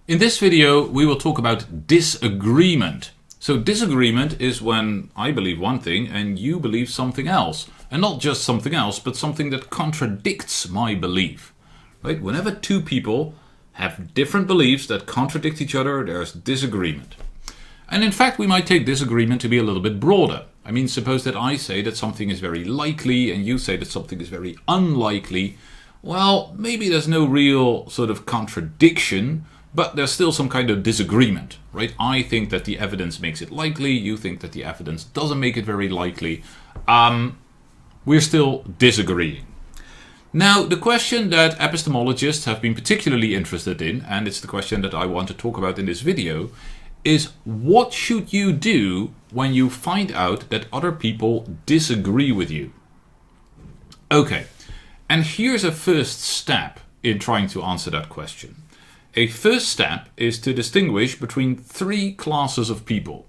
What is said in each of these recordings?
In this video, we will talk about disagreement. So disagreement is when I believe one thing and you believe something else. And not just something else, but something that contradicts my belief. Right? Whenever two people have different beliefs that contradict each other, there's disagreement. And in fact, we might take disagreement to be a little bit broader. I mean, suppose that I say that something is very likely and you say that something is very unlikely. Well, maybe there's no real sort of contradiction, but there's still some kind of disagreement, right? I think that the evidence makes it likely. You think that the evidence doesn't make it very likely. We're still disagreeing. Now, the question that epistemologists have been particularly interested in, and it's the question that I want to talk about in this video, is what should you do when you find out that other people disagree with you? Okay, and here's a first step in trying to answer that question. A first step is to distinguish between three classes of people.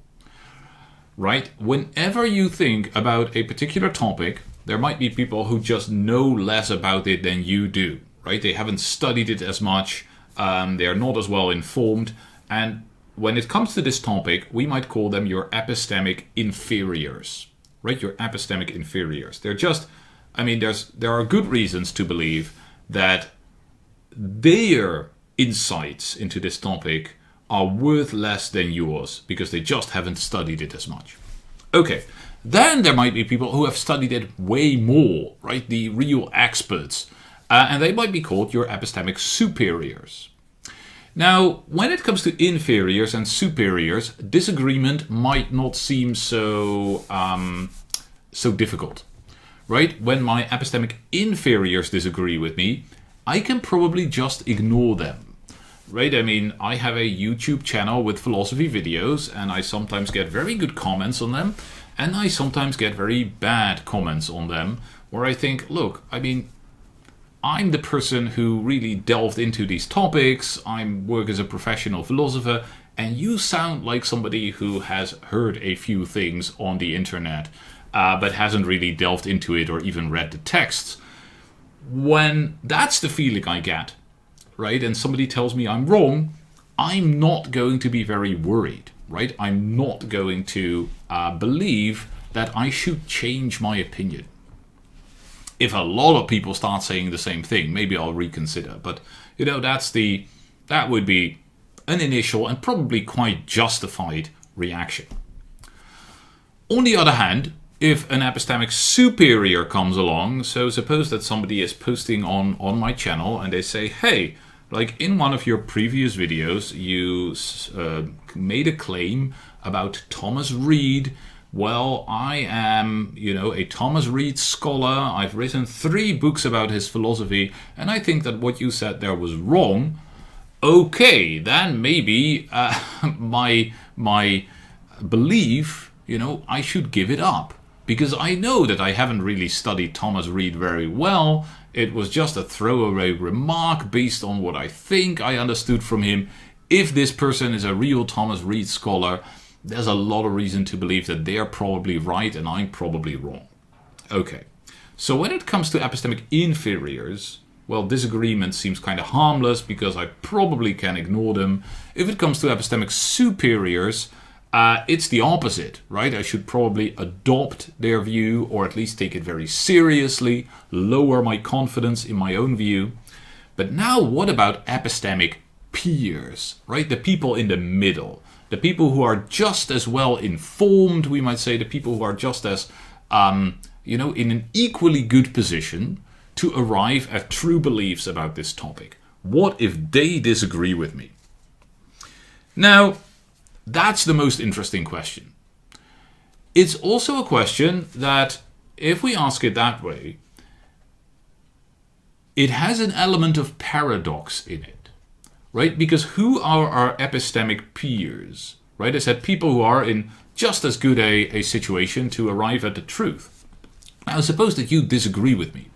Right? Whenever you think about a particular topic, there might be people who just know less about it than you do. Right? They haven't studied it as much. They are not as well informed. And when it comes to this topic, we might call them your epistemic inferiors. Right? Your epistemic inferiors. They're just, there are good reasons to believe that their insights into this topic are worth less than yours because they just haven't studied it as much. Okay, then there might be people who have studied it way more, right? The real experts. And they might be called your epistemic superiors. Now, when it comes to inferiors and superiors, disagreement might not seem so difficult, right? When my epistemic inferiors disagree with me, I can probably just ignore them. Right? I have a YouTube channel with philosophy videos and I sometimes get very good comments on them and I sometimes get very bad comments on them where I think, look, I'm the person who really delved into these topics, I work as a professional philosopher, and you sound like somebody who has heard a few things on the internet but hasn't really delved into it or even read the texts. When that's the feeling I get, right, and somebody tells me I'm wrong, I'm not going to be very worried, right? I'm not going to believe that I should change my opinion. If a lot of people start saying the same thing, maybe I'll reconsider. But, that would be an initial and probably quite justified reaction. On the other hand, if an epistemic superior comes along, so suppose that somebody is posting on my channel and they say, hey, like in one of your previous videos, you made a claim about Thomas Reid. Well, I am, a Thomas Reid scholar. I've written 3 books about his philosophy, and I think that what you said there was wrong. Okay, then maybe my belief, I should give it up. Because I know that I haven't really studied Thomas Reid very well. It was just a throwaway remark based on what I think I understood from him. If this person is a real Thomas Reid scholar, there's a lot of reason to believe that they're probably right and I'm probably wrong. Okay, so when it comes to epistemic inferiors, well, disagreement seems kind of harmless because I probably can ignore them. If it comes to epistemic superiors, it's the opposite, right? I should probably adopt their view or at least take it very seriously, lower my confidence in my own view. But now what about epistemic peers, right? The people in the middle, the people who are just as well informed, we might say, the people who are just as, in an equally good position to arrive at true beliefs about this topic. What if they disagree with me? Now, that's the most interesting question. It's also a question that, if we ask it that way, it has an element of paradox in it, right? Because who are our epistemic peers, right? I said people who are in just as good a situation to arrive at the truth. Now, suppose that you disagree with me.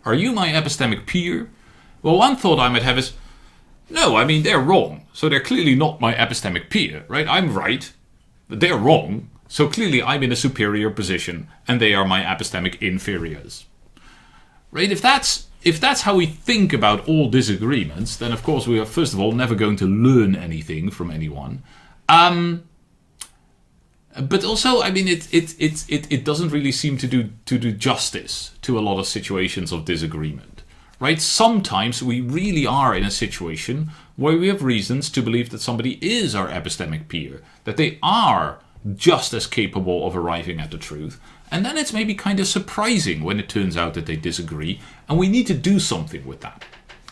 Are you my epistemic peer? Well, one thought I might have is, no, they're wrong. So they're clearly not my epistemic peer, right? I'm right, but they're wrong. So clearly I'm in a superior position and they are my epistemic inferiors. Right? If that's if that's how we think about all disagreements, then of course we are, first of all, never going to learn anything from anyone. But also, I mean, it doesn't really seem to do justice to a lot of situations of disagreement, right? Sometimes we really are in a situation where we have reasons to believe that somebody is our epistemic peer, that they are just as capable of arriving at the truth, and then it's maybe kind of surprising when it turns out that they disagree, and we need to do something with that.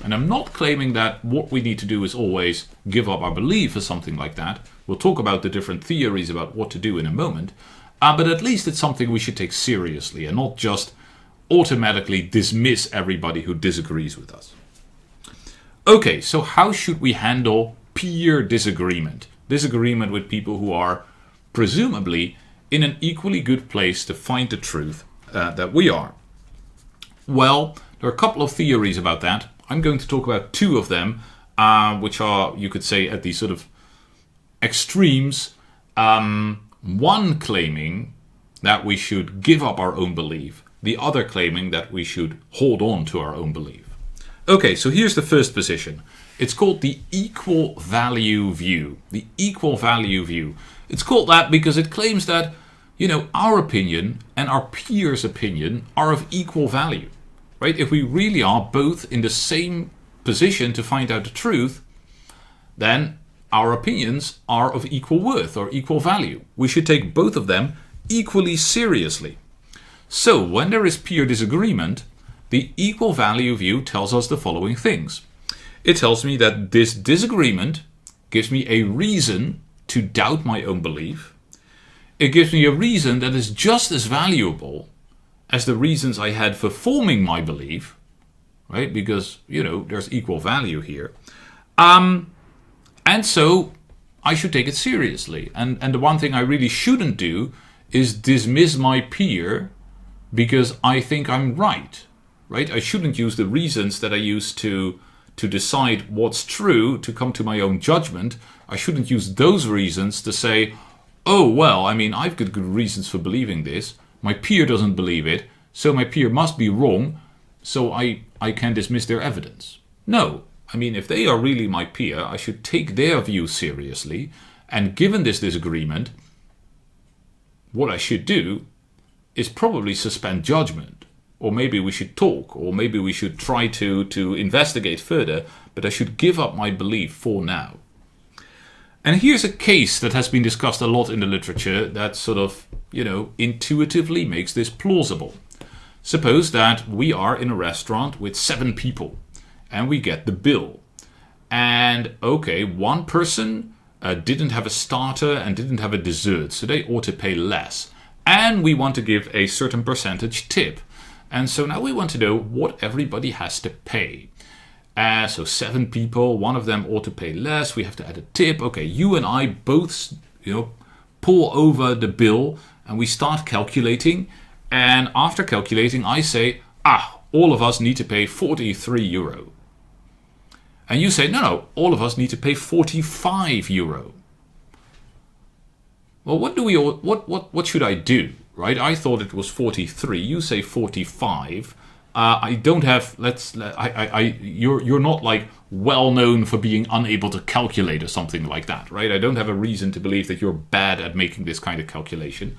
And I'm not claiming that what we need to do is always give up our belief or something like that. We'll talk about the different theories about what to do in a moment, but at least it's something we should take seriously and not just automatically dismiss everybody who disagrees with us. Okay, so how should we handle peer disagreement? Disagreement with people who are presumably in an equally good place to find the truth that we are. Well, there are a couple of theories about that. I'm going to talk about two of them, which are, you could say, at the sort of extremes. One claiming that we should give up our own belief, the other claiming that we should hold on to our own belief. Okay, so here's the first position. It's called the equal value view. The equal value view. It's called that because it claims that, our opinion and our peers' opinion are of equal value. Right? If we really are both in the same position to find out the truth, then our opinions are of equal worth or equal value. We should take both of them equally seriously. So when there is peer disagreement, the equal value view tells us the following things. It tells me that this disagreement gives me a reason to doubt my own belief. It gives me a reason that is just as valuable as the reasons I had for forming my belief, right? Because, there's equal value here. And so I should take it seriously. And the one thing I really shouldn't do is dismiss my peer because I think I'm right? I shouldn't use the reasons that I use to decide what's true, to come to my own judgment. I shouldn't use those reasons to say, oh, well, I mean, I've got good reasons for believing this. My peer doesn't believe it, so my peer must be wrong, so I can dismiss their evidence. No, I mean, if they are really my peer, I should take their view seriously, and given this disagreement, what I should do is probably suspend judgment, or maybe we should talk, or maybe we should try to investigate further, but I should give up my belief for now. And here's a case that has been discussed a lot in the literature that sort of, intuitively makes this plausible. Suppose that we are in a restaurant with 7 people and we get the bill. And okay, one person didn't have a starter and didn't have a dessert, so they ought to pay less. And we want to give a certain percentage tip. And so now we want to know what everybody has to pay. So 7 people, one of them ought to pay less, we have to add a tip. Okay, you and I both, pull over the bill and we start calculating. And after calculating, I say, all of us need to pay 43 euro. And you say, no, all of us need to pay 45 euro. Well, what should I do, right? I thought it was 43, you say 45. I don't have, you're not like well known for being unable to calculate or something like that, right? I don't have a reason to believe that you're bad at making this kind of calculation.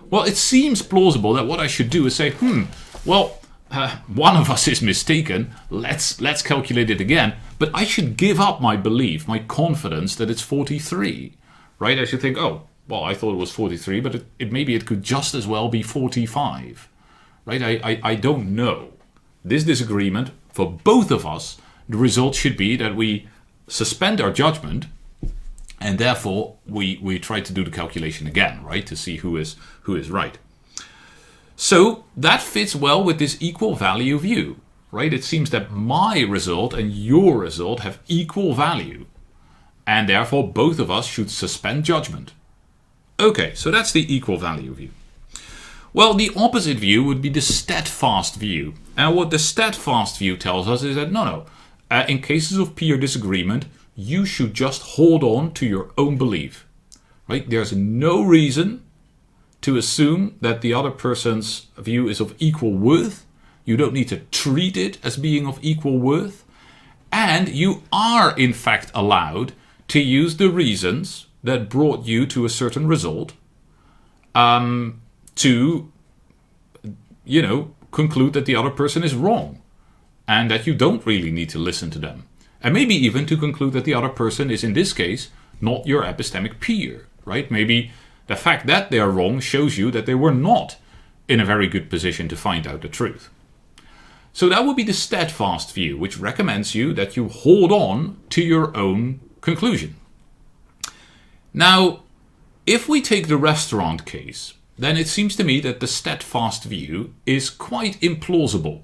Well, it seems plausible that what I should do is say, one of us is mistaken, let's calculate it again, but I should give up my belief, my confidence that it's 43, right? I should think, I thought it was 43, but maybe it could just as well be 45, right? I don't know. This disagreement, for both of us, the result should be that we suspend our judgment and therefore we try to do the calculation again, right, to see who is right. So that fits well with this equal value view, right? It seems that my result and your result have equal value, and therefore both of us should suspend judgment. Okay, so that's the equal value view. Well, the opposite view would be the steadfast view. And what the steadfast view tells us is that no, in cases of peer disagreement, you should just hold on to your own belief, right? There's no reason to assume that the other person's view is of equal worth. You don't need to treat it as being of equal worth. And you are, in fact, allowed to use the reasons that brought you to a certain result to, conclude that the other person is wrong and that you don't really need to listen to them. And maybe even to conclude that the other person is, in this case, not your epistemic peer, right? Maybe the fact that they are wrong shows you that they were not in a very good position to find out the truth. So that would be the steadfast view, which recommends you that you hold on to your own conclusion. Now, if we take the restaurant case, then it seems to me that the steadfast view is quite implausible.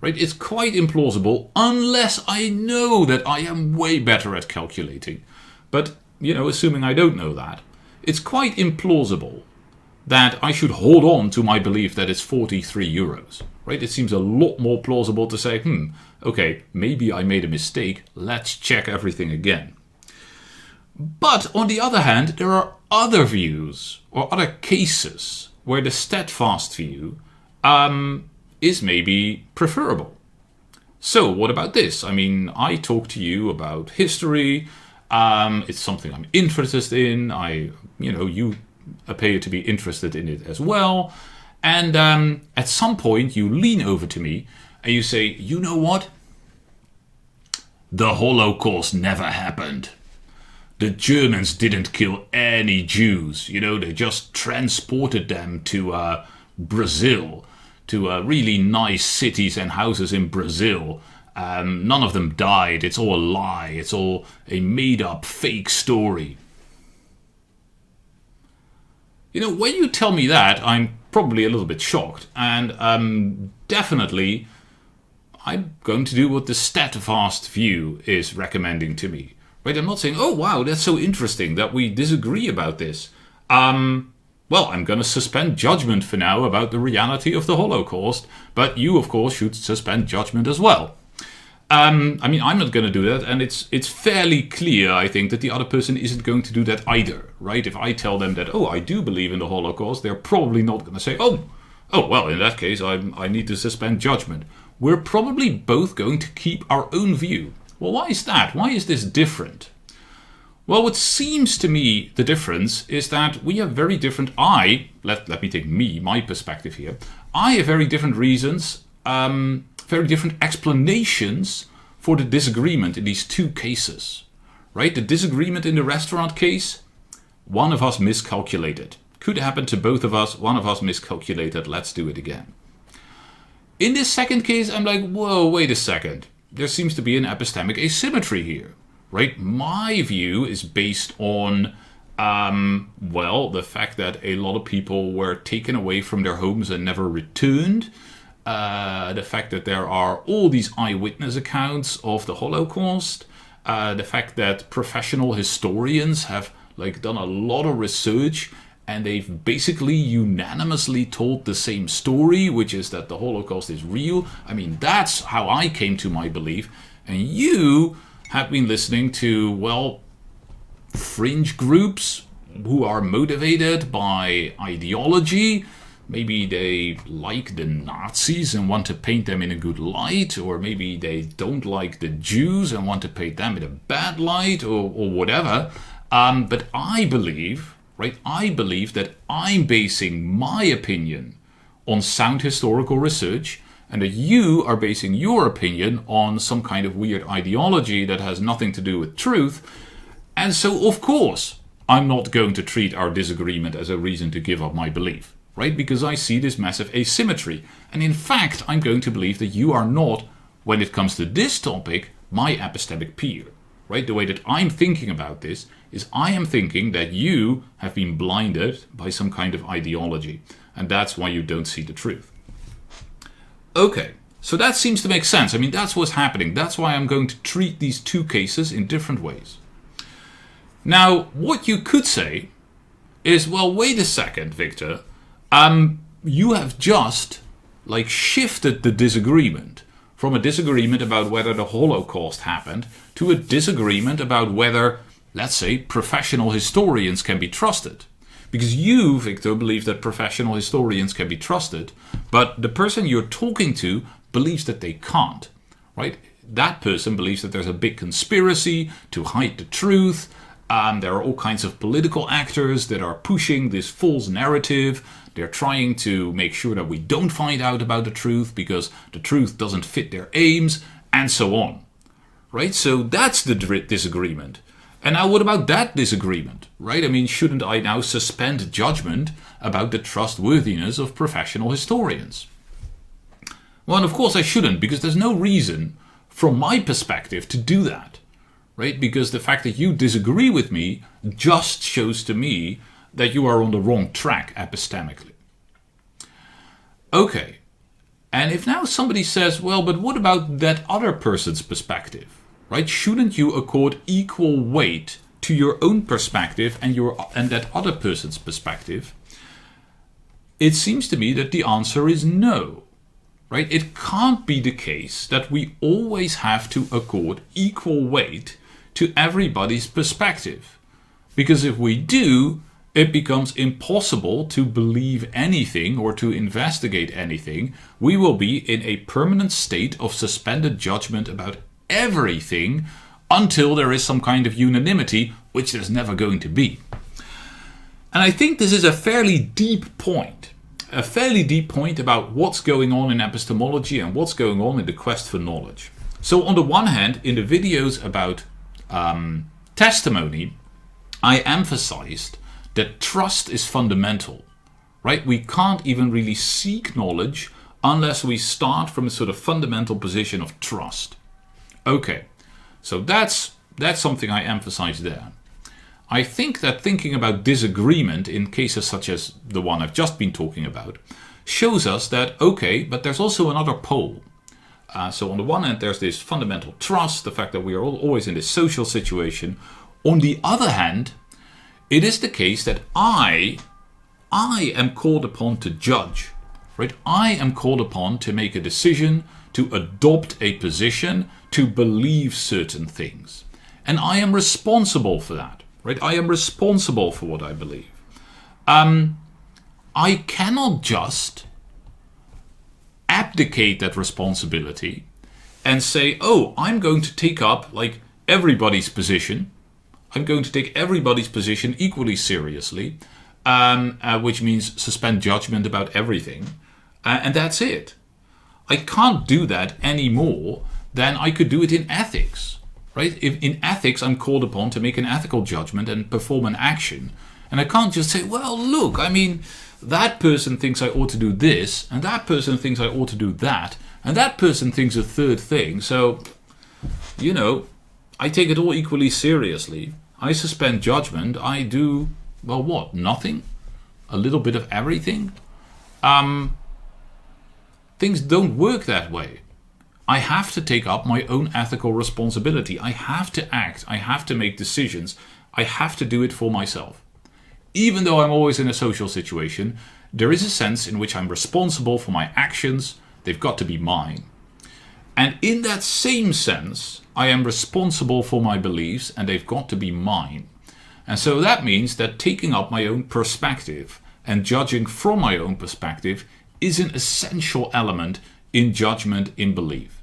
Right? It's quite implausible unless I know that I am way better at calculating. But, assuming I don't know that, it's quite implausible that I should hold on to my belief that it's 43 euros. Right? It seems a lot more plausible to say, okay, maybe I made a mistake. Let's check everything again. But on the other hand, there are other views or other cases where the steadfast view is maybe preferable. So what about this? I mean, I talk to you about history. It's something I'm interested in. You appear to be interested in it as well. And at some point you lean over to me and you say, you know what? The Holocaust never happened. The Germans didn't kill any Jews. They just transported them to Brazil, to really nice cities and houses in Brazil. None of them died. It's all a lie. It's all a made-up fake story. When you tell me that, I'm probably a little bit shocked. And definitely, I'm going to do what the steadfast view is recommending to me. Right? I'm not saying, oh, wow, that's so interesting that we disagree about this. Well, I'm going to suspend judgment for now about the reality of the Holocaust, but you, of course, should suspend judgment as well. I'm not going to do that, and it's fairly clear, I think, that the other person isn't going to do that either, right? If I tell them that, I do believe in the Holocaust, they're probably not going to say, well, in that case, I need to suspend judgment. We're probably both going to keep our own view. Well, why is that? Why is this different? Well, what seems to me the difference is that we have very different, let me take my perspective here. I have very different reasons, very different explanations for the disagreement in these two cases. Right? The disagreement in the restaurant case, one of us miscalculated. Could happen to both of us, one of us miscalculated, let's do it again. In this second case, I'm like, whoa, wait a second. There seems to be an epistemic asymmetry here, right? My view is based on, the fact that a lot of people were taken away from their homes and never returned. The fact that there are all these eyewitness accounts of the Holocaust. The fact that professional historians have done a lot of research and they've basically unanimously told the same story, which is that the Holocaust is real. I mean, that's how I came to my belief. And you have been listening to, fringe groups who are motivated by ideology. Maybe they like the Nazis and want to paint them in a good light, or maybe they don't like the Jews and want to paint them in a bad light, or whatever. But I believe that I'm basing my opinion on sound historical research, and that you are basing your opinion on some kind of weird ideology that has nothing to do with truth. And so, of course, I'm not going to treat our disagreement as a reason to give up my belief, right? Because I see this massive asymmetry. And in fact, I'm going to believe that you are not, when it comes to this topic, my epistemic peer, right? The way that I'm thinking about this is I am thinking that you have been blinded by some kind of ideology. And that's why you don't see the truth. Okay, so that seems to make sense. I mean, that's what's happening. That's why I'm going to treat these two cases in different ways. Now, what you could say is, wait a second, Victor. You have just, shifted the disagreement from a disagreement about whether the Holocaust happened to a disagreement about whether, let's say, professional historians can be trusted. Because you, Victor, believe that professional historians can be trusted, but the person you're talking to believes that they can't, right? That person believes that there's a big conspiracy to hide the truth. There are all kinds of political actors that are pushing this false narrative. They're trying to make sure that we don't find out about the truth because the truth doesn't fit their aims, and so on. Right? So that's the disagreement. And now what about that disagreement? Right? I mean, shouldn't I now suspend judgment about the trustworthiness of professional historians? Well, and of course I shouldn't, because there's no reason from my perspective to do that. Right? Because the fact that you disagree with me just shows to me that you are on the wrong track epistemically. Okay. And if now somebody says, well, but what about that other person's perspective? Right? Shouldn't you accord equal weight to your own perspective and that other person's perspective? It seems to me that the answer is no. Right? It can't be the case that we always have to accord equal weight to everybody's perspective. Because if we do, it becomes impossible to believe anything or to investigate anything. We will be in a permanent state of suspended judgment about everything until there is some kind of unanimity, which there's never going to be. And I think this is a fairly deep point about what's going on in epistemology and what's going on in the quest for knowledge. So on the one hand, in the videos about testimony, I emphasized that trust is fundamental, right? We can't even really seek knowledge unless we start from a sort of fundamental position of trust. Okay, so that's something I emphasize there. I think that thinking about disagreement in cases such as the one I've just been talking about shows us that, okay, but there's also another pole. So on the one hand, there's this fundamental trust, the fact that we are always in this social situation. On the other hand, it is the case that I am called upon to judge, right? I am called upon to make a decision, to adopt a position, to believe certain things. And I am responsible for that, right? I am responsible for what I believe. I cannot just abdicate that responsibility and say, oh, I'm going to take up like everybody's position. I'm going to take everybody's position equally seriously, which means suspend judgment about everything. And that's it. I can't do that any more than I could do it in ethics. Right? If in ethics I'm called upon to make an ethical judgment and perform an action. And I can't just say, well, look, I mean, that person thinks I ought to do this, and that person thinks I ought to do that, and that person thinks a third thing. So, I take it all equally seriously. I suspend judgment. I do, well, what? Nothing? A little bit of everything? Things don't work that way. I have to take up my own ethical responsibility. I have to act. I have to make decisions. I have to do it for myself. Even though I'm always in a social situation, there is a sense in which I'm responsible for my actions. They've got to be mine. And in that same sense, I am responsible for my beliefs and they've got to be mine. And so that means that taking up my own perspective and judging from my own perspective is an essential element in judgment, in belief.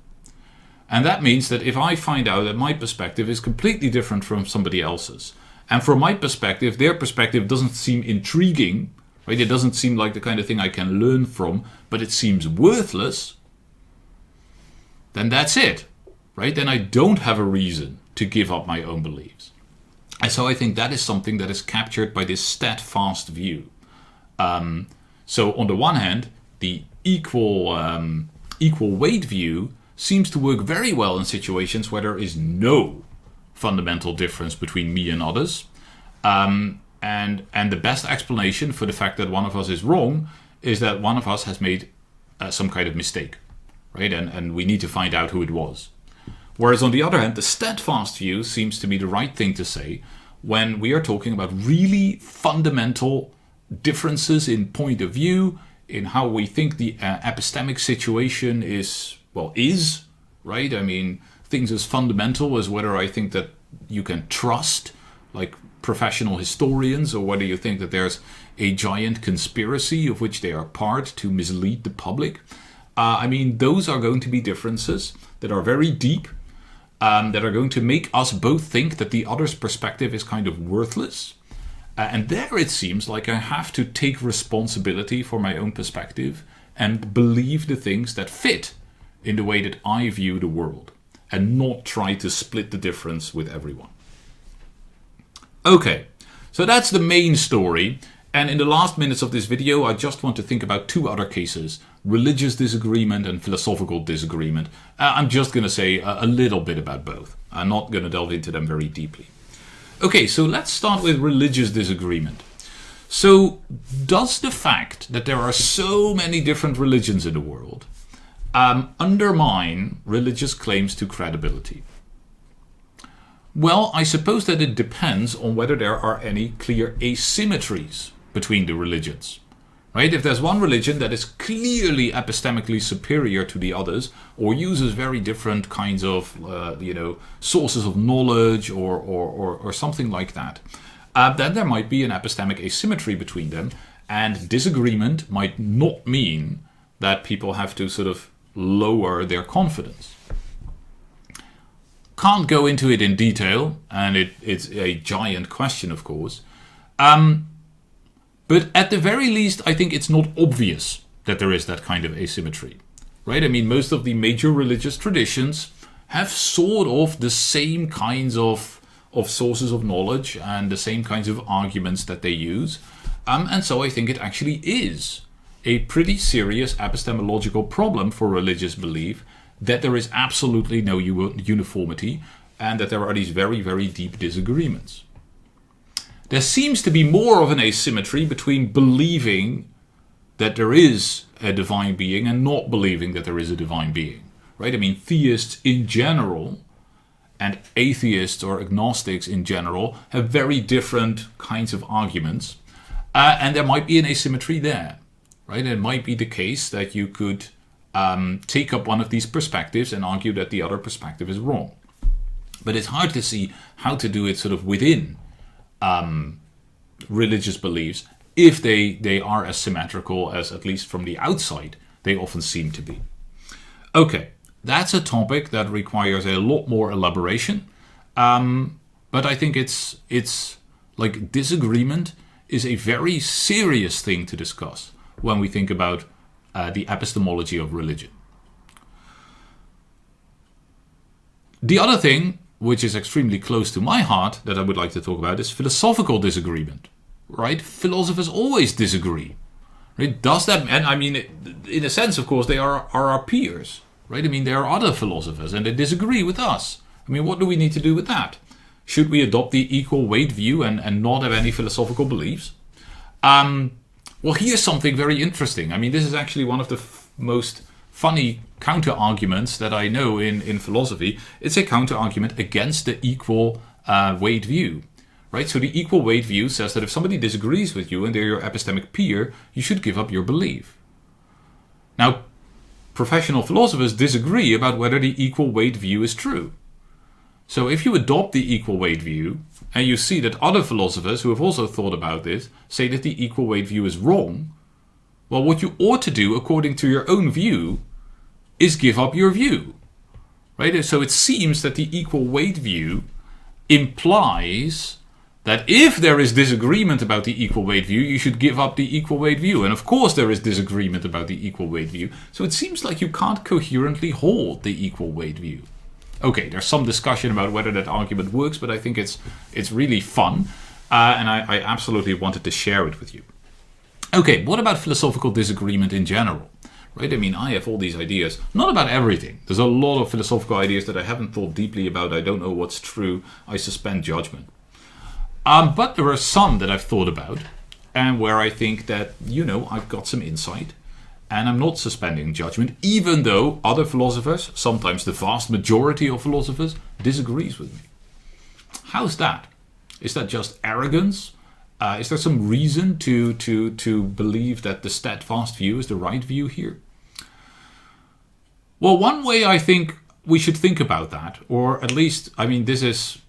And that means that if I find out that my perspective is completely different from somebody else's, and from my perspective, their perspective doesn't seem intriguing, right? It doesn't seem like the kind of thing I can learn from, but it seems worthless, then that's it, right? Then I don't have a reason to give up my own beliefs. And so I think that is something that is captured by this steadfast view. So on the one hand, the equal weight view seems to work very well in situations where there is no fundamental difference between me and others. And the best explanation for the fact that one of us is wrong is that one of us has made some kind of mistake, right? And we need to find out who it was. Whereas on the other hand, the steadfast view seems to be the right thing to say when we are talking about really fundamental differences in point of view, in how we think the epistemic situation is, right? I mean, things as fundamental as whether I think that you can trust like professional historians, or whether you think that there's a giant conspiracy of which they are part to mislead the public. I mean, those are going to be differences that are very deep, that are going to make us both think that the other's perspective is kind of worthless. And there it seems like I have to take responsibility for my own perspective and believe the things that fit in the way that I view the world, and not try to split the difference with everyone. Okay, so that's the main story. And in the last minutes of this video, I just want to think about two other cases: religious disagreement and philosophical disagreement. I'm just going to say a little bit about both. I'm not going to delve into them very deeply. Okay, so let's start with religious disagreement. So, does the fact that there are so many different religions in the world undermine religious claims to credibility? Well, I suppose that it depends on whether there are any clear asymmetries between the religions. Right? If there's one religion that is clearly epistemically superior to the others, or uses very different kinds of, sources of knowledge, or something like that, then there might be an epistemic asymmetry between them, and disagreement might not mean that people have to sort of lower their confidence. Can't go into it in detail, and it's a giant question, of course. But at the very least, I think it's not obvious that there is that kind of asymmetry, right? I mean, most of the major religious traditions have sort of the same kinds of sources of knowledge and the same kinds of arguments that they use. And so I think it actually is a pretty serious epistemological problem for religious belief that there is absolutely no uniformity, and that there are these very, very deep disagreements. There seems to be more of an asymmetry between believing that there is a divine being and not believing that there is a divine being, right? I mean, theists in general and atheists or agnostics in general have very different kinds of arguments, and there might be an asymmetry there, right? It might be the case that you could take up one of these perspectives and argue that the other perspective is wrong. But it's hard to see how to do it sort of within religious beliefs if they are as symmetrical as, at least from the outside, they often seem to be. Okay, that's a topic that requires a lot more elaboration, but I think it's like disagreement is a very serious thing to discuss when we think about the epistemology of religion. The other thing, which is extremely close to my heart, that I would like to talk about is philosophical disagreement. Right? Philosophers always disagree. Right? Does that, and I mean, in a sense, of course, they are our peers. Right? I mean, there are other philosophers and they disagree with us. I mean, what do we need to do with that? Should we adopt the equal weight view and not have any philosophical beliefs? Well, here's something very interesting. I mean, this is actually one of the most funny counter-arguments that I know in philosophy. It's a counter-argument against the equal weight view. Right? So the equal weight view says that if somebody disagrees with you and they're your epistemic peer, you should give up your belief. Now, professional philosophers disagree about whether the equal weight view is true. So if you adopt the equal weight view, and you see that other philosophers who have also thought about this say that the equal weight view is wrong, well, what you ought to do, according to your own view, is give up your view. Right? So it seems that the equal weight view implies that if there is disagreement about the equal weight view, you should give up the equal weight view. And of course there is disagreement about the equal weight view. So it seems like you can't coherently hold the equal weight view. Okay, there's some discussion about whether that argument works, but I think it's really fun. And I absolutely wanted to share it with you. Okay, what about philosophical disagreement in general? Right? I mean, I have all these ideas, not about everything. There's a lot of philosophical ideas that I haven't thought deeply about. I don't know what's true. I suspend judgment. But there are some that I've thought about, and where I think that, I've got some insight, and I'm not suspending judgment, even though other philosophers, sometimes the vast majority of philosophers, disagrees with me. How's that? Is that just arrogance? Is there some reason to believe that the steadfast view is the right view here? Well, one way I think we should think about that, or at least, I mean, this is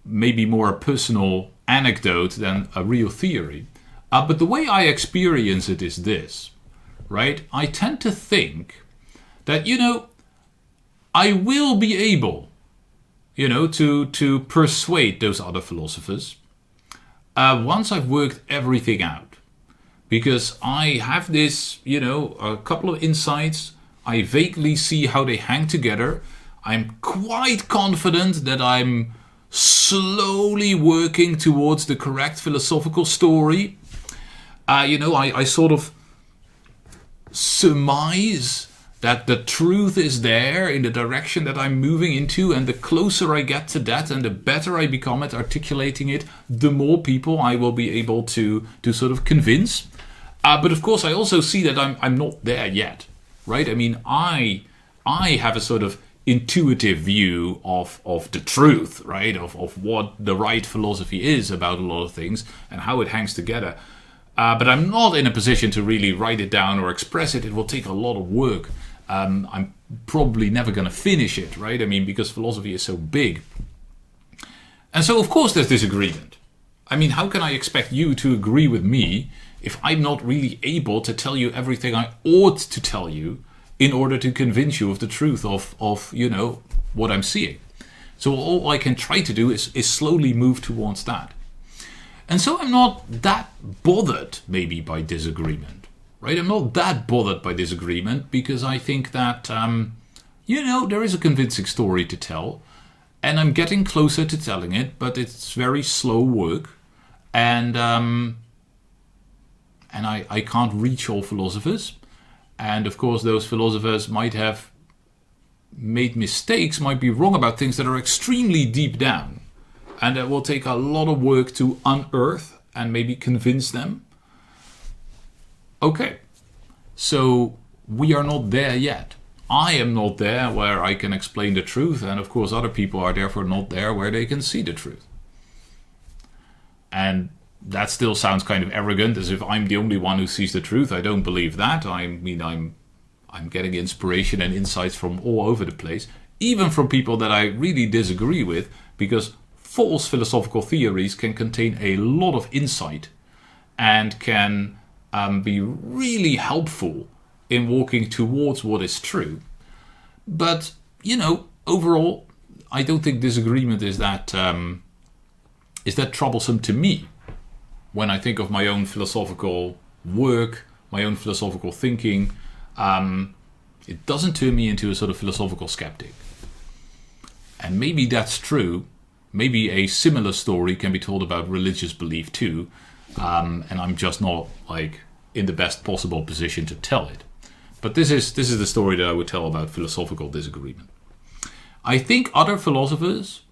maybe more a personal anecdote than a real theory. But the way I experience it is this, right? I tend to think that, I will be able, to persuade those other philosophers once I've worked everything out. Because I have this, a couple of insights. I vaguely see how they hang together. I'm quite confident that I'm slowly working towards the correct philosophical story. I sort of surmise that the truth is there in the direction that I'm moving into, and the closer I get to that and the better I become at articulating it, the more people I will be able to sort of convince. But of course I also see that I'm not there yet, right? I mean, I have a sort of intuitive view of the truth, right? Of what the right philosophy is about a lot of things and how it hangs together. But I'm not in a position to really write it down or express it. It will take a lot of work. I'm probably never going to finish it, right? I mean, because philosophy is so big. And so, of course, there's disagreement. I mean, how can I expect you to agree with me if I'm not really able to tell you everything I ought to tell you in order to convince you of the truth of what I'm seeing? So all I can try to do is slowly move towards that. And so I'm not that bothered maybe by disagreement, right? I'm not that bothered by disagreement because I think that, there is a convincing story to tell, and I'm getting closer to telling it, but it's very slow work, and I can't reach all philosophers. And of course, those philosophers might have made mistakes, might be wrong about things that are extremely deep down. And that will take a lot of work to unearth and maybe convince them. Okay, so we are not there yet. I am not there where I can explain the truth. And of course, other people are therefore not there where they can see the truth. And that still sounds kind of arrogant, as if I'm the only one who sees the truth. I don't believe that. I mean, I'm getting inspiration and insights from all over the place, even from people that I really disagree with, because false philosophical theories can contain a lot of insight and can be really helpful in walking towards what is true. But, overall, I don't think disagreement is that troublesome to me. When I think of my own philosophical work, my own philosophical thinking, it doesn't turn me into a sort of philosophical skeptic. And maybe that's true. Maybe a similar story can be told about religious belief too. And I'm just not in the best possible position to tell it. But this is the story that I would tell about philosophical disagreement. I think other philosophers,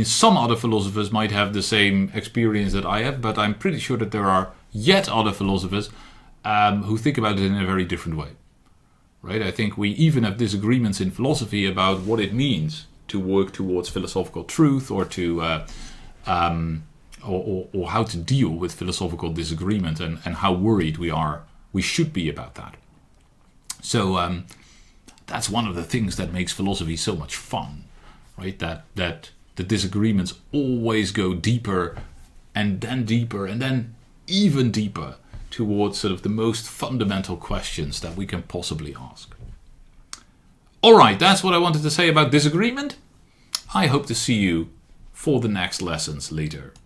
some other philosophers might have the same experience that I have, but I'm pretty sure that there are yet other philosophers who think about it in a very different way. Right? I think we even have disagreements in philosophy about what it means to work towards philosophical truth, or to or how to deal with philosophical disagreement, and how worried we should be about that. So that's one of the things that makes philosophy so much fun, right? That the disagreements always go deeper and then even deeper towards sort of the most fundamental questions that we can possibly ask. Alright, that's what I wanted to say about disagreement. I hope to see you for the next lessons later.